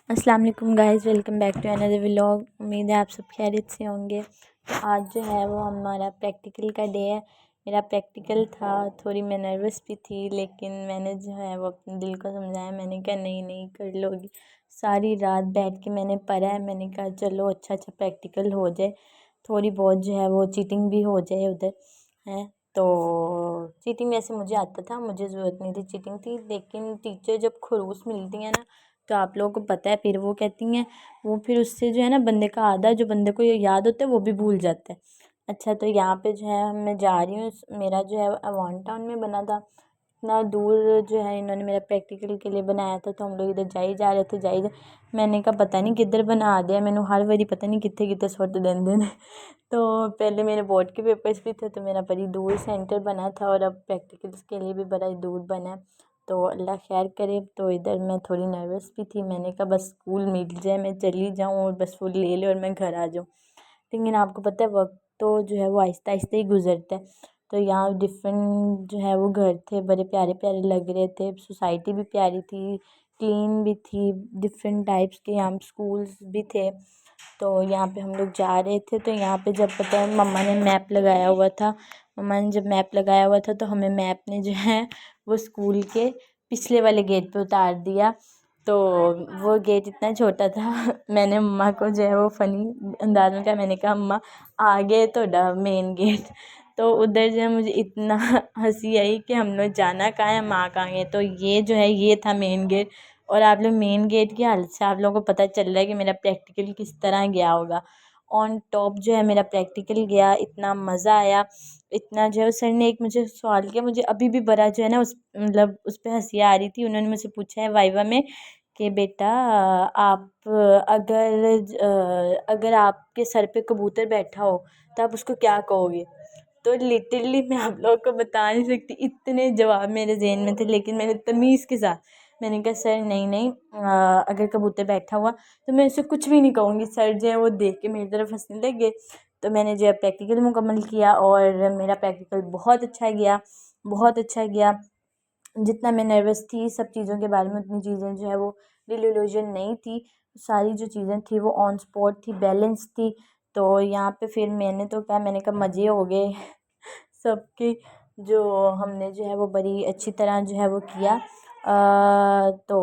अस्सलाम वालेकुम guys, welcome back to another vlog. उम्मीद है आप सब खैरियत से होंगे। तो आज जो है वो हमारा प्रैक्टिकल का डे है। मेरा प्रैक्टिकल था, थोड़ी मैं नर्वस भी थी, लेकिन मैंने जो है वो अपने दिल को समझाया। मैंने कहा नहीं नहीं कर लोगी। सारी रात बैठ के मैंने पढ़ा है। मैंने कहा चलो अच्छा अच्छा प्रैक्टिकल हो जाए, थोड़ी बहुत जो है वो चीटिंग भी हो जाए उधर है। तो चीटिंग वैसे मुझे आता था, मुझे ज़रूरत नहीं थी चीटिंग थी, लेकिन टीचर जब खड़ूस मिलती है ना, तो आप लोगों को पता है फिर वो कहती हैं, वो फिर उससे जो है ना बंदे का आधा जो बंदे को याद होता है वो भी भूल जाता है। अच्छा, तो यहाँ पे जो है मैं जा रही हूँ, मेरा जो है अवान टाउन में बना था। इतना दूर जो है इन्होंने मेरा प्रैक्टिकल के लिए बनाया था, तो हम लोग इधर जा ही जा रहे थे मैंने कहा पता नहीं किधर बना दिया, मैंने हर बारी पता नहीं कितने कितने सुट देंदे ने। तो पहले मेरे बोर्ड के पेपर्स भी थे, तो मेरा बड़ी दूर सेंटर बना था, और अब प्रैक्टिकल्स के लिए भी बड़ा दूर बना है। तो अल्लाह खैर करे। तो इधर मैं थोड़ी नर्वस भी थी, मैंने कहा बस स्कूल मिल जाए, मैं चली जाऊँ और बस वो ले ले और मैं घर आ जाऊँ। लेकिन आपको पता है वक्त तो जो है वो आहिस्ता आहिस्ता ही गुजरता है। तो यहाँ डिफरेंट जो है वो घर थे, बड़े प्यारे प्यारे लग रहे थे, सोसाइटी भी प्यारी थी, क्लीन भी थी, डिफरेंट टाइप्स के यहाँ स्कूल्स भी थे। तो यहाँ पे हम लोग जा रहे थे, तो यहाँ पे जब पता है मम्मा ने मैप लगाया हुआ था, मम्मा ने जब मैप लगाया हुआ था तो हमें मैप ने जो है वो स्कूल के पिछले वाले गेट पे उतार दिया। तो वो गेट इतना छोटा था मैंने मम्मा को जो है वो फ़नी अंदाज में कहा, मैंने कहा अम्मा आगे तो मेन गेट। तो उधर जो है मुझे इतना हंसी आई कि हम लोग जाना कहाँ है, माँ कहाँ है। तो ये जो है ये था मेन गेट, और आप लोग मेन गेट की हालत से आप लोगों को पता चल रहा है कि मेरा प्रैक्टिकल किस तरह गया होगा। ऑन टॉप जो है मेरा प्रैक्टिकल गया, इतना मज़ा आया, इतना जो है सर ने एक मुझे सवाल किया, मुझे अभी भी बड़ा जो है ना उस मतलब उस पर हंसी आ रही थी। उन्होंने मुझसे पूछा है वाइवा में कि बेटा आप अगर आपके सर पे कबूतर बैठा हो तो आप उसको क्या कहोगे। तो लिटरली मैं आप लोगों को बता नहीं सकती, इतने जवाब मेरे जहन में थे, लेकिन मैंने तमीज़ के साथ मैंने कहा सर नहीं नहीं, अगर कबूतर बैठा हुआ तो मैं उसे कुछ भी नहीं कहूँगी। सर जो है वो देख के मेरी तरफ हंसने लगे। तो मैंने जो है प्रैक्टिकल मुकम्मल किया, और मेरा प्रैक्टिकल बहुत अच्छा गया, बहुत अच्छा गया। जितना मैं नर्वस थी सब चीज़ों के बारे में, उतनी चीज़ें जो है वो डिल्यूजन नहीं थी। सारी जो चीज़ें थी वो ऑन स्पॉट थी, बैलेंस थी। तो यहाँ पे फिर मैंने तो क्या, मैंने कहा मज़े हो गए सबके। जो हमने जो है वो बड़ी अच्छी तरह जो है वो किया। तो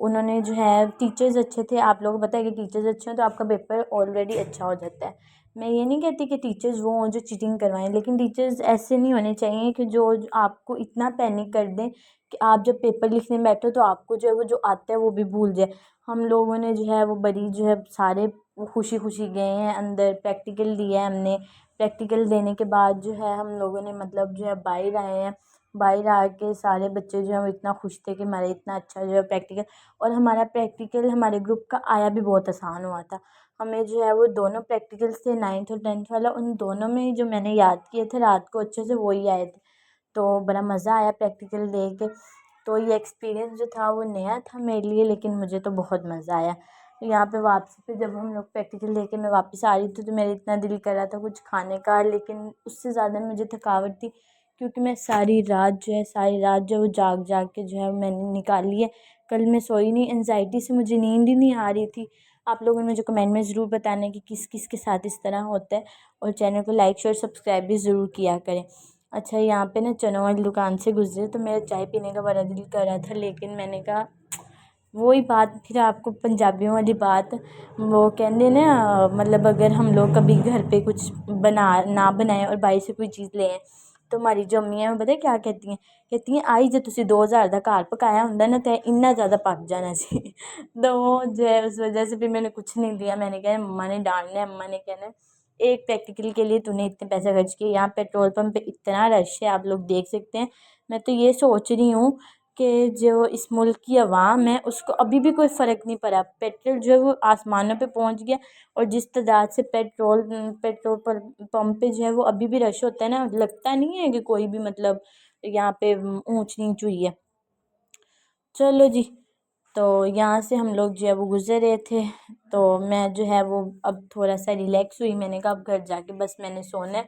उन्होंने जो है टीचर्स अच्छे थे। आप लोगों को पता है कि टीचर्स अच्छे हैं तो आपका पेपर ऑलरेडी अच्छा हो जाता है। मैं ये नहीं कहती कि टीचर्स वो हों जो चीटिंग करवाएं, लेकिन टीचर्स ऐसे नहीं होने चाहिए कि जो आपको इतना पैनिक कर दें कि आप जब पेपर लिखने बैठो तो आपको जो है वो जो आता है वो भी भूल जाए। हम लोगों ने जो है वो बड़ी जो है सारे खुशी खुशी गए हैं अंदर, प्रैक्टिकल दिया है हमने। प्रैक्टिकल देने के बाद जो है हम लोगों ने मतलब जो है बाहर आए हैं, बाहर आके सारे बच्चे जो हैं वो इतना खुश थे कि हमारा इतना अच्छा जो है प्रैक्टिकल। और हमारा प्रैक्टिकल हमारे ग्रुप का आया भी बहुत आसान हुआ था। हमें जो है वो दोनों प्रैक्टिकल्स थे, 9th और 10th वाला, उन दोनों में जो मैंने याद किए थे रात को अच्छे से वही आए थे। तो बड़ा मज़ा आया प्रैक्टिकल दे के। तो ये एक्सपीरियंस जो था वो नया था मेरे लिए, लेकिन मुझे तो बहुत मज़ा आया। यहाँ पे वापसी पे जब हम लोग प्रैक्टिकल दे के मैं वापस आ रही थी, तो मेरा इतना दिल कर रहा था कुछ खाने का, लेकिन उससे ज़्यादा मुझे थकावट थी, क्योंकि मैं सारी रात जो है सारी रात जो है वो जाग जाग के जो है मैंने निकाली है। कल मैं सोई नहीं, एनजाइटी से मुझे नींद ही नहीं आ रही थी। आप लोगों ने मुझे कमेंट में ज़रूर बताना है कि किस किस के साथ इस तरह होता है, और चैनल को लाइक शेयर सब्सक्राइब भी ज़रूर किया करें। अच्छा, यहाँ पे ना चनों वाली दुकान से गुजरे तो मेरा चाय पीने का बड़ा दिल कर रहा था, लेकिन मैंने कहा वही बात, फिर आपको पंजाबियों वाली बात, वो कहते ना मतलब अगर हम लोग कभी घर पे कुछ बना ना बनाए और बाहर से कोई चीज़ ले आए, तो हमारी जो अम्मी है वो पता है क्या कहती हैं आई जो तुसी 2000 का घर पकाया होंगे ना तो इन्ना ज़्यादा पक जाना सी। तो वो जो है उस वजह से फिर मैंने कुछ नहीं दिया। मैंने कहा मम्मा ने डांटना है, मम्मा ने कहना है एक प्रैक्टिकल के लिए तूने इतने पैसे खर्च किए, यहाँ पेट्रोल पंप पे इतना रश है आप लोग देख सकते हैं। मैं तो ये सोच रही हूँ कि जो इस मुल्क की आवाम है उसको अभी भी कोई फ़र्क नहीं पड़ा, पेट्रोल जो है वो आसमानों पे पहुंच गया। और जिस तादाद से पेट्रोल पर पंप पे जो है वो अभी भी रश होता है ना, लगता नहीं है कि कोई भी मतलब यहाँ पे ऊंच नीच हुई है। चलो जी, तो यहाँ से हम लोग जो है वो गुज़र रहे थे, तो मैं जो है वो अब थोड़ा सा रिलैक्स हुई। मैंने कहा अब घर जाके बस मैंने सोना है।